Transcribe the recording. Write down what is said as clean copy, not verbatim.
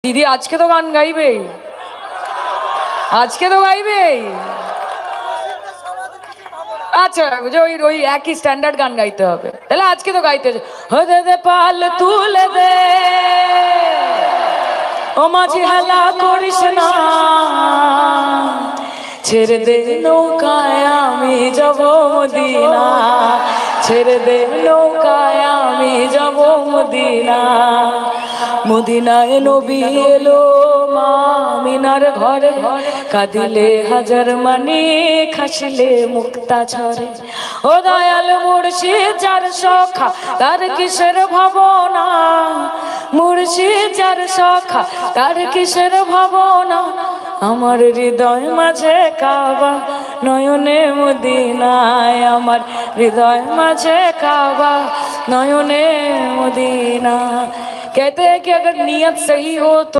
দিদি আজকে তো গান গাইবে, আজকে তো গাইবে। আচ্ছা ওই ওই একই স্ট্যান্ডার্ড গান গাইতে হবে, তাহলে আজকে তো গাইতে হদে দে পাল তুলে দে ও মাঝি হেলা করিস না, ছেড়ে দে নৌকায় আমি যাব মদিনা, ছেড়ে দে নৌকায় আমি যাব মদিনা। মদিনায় নবী এলো মা মিনার ঘরে, কাঁদিলে হাজার মানি খাসিলে মুক্তা ঝরে। ও দয়াল মুর্শিদ যার সখা তার কিসের ভাবনা, মুর্শিদ যার সখা তার কিসের ভাবনা। আমার হৃদয় মাঝে কাবা নয়নে মদিনায়, আমার হৃদয় মাঝে काबा नयने मदीना। कहते हैं कि अगर नीयत सही हो तो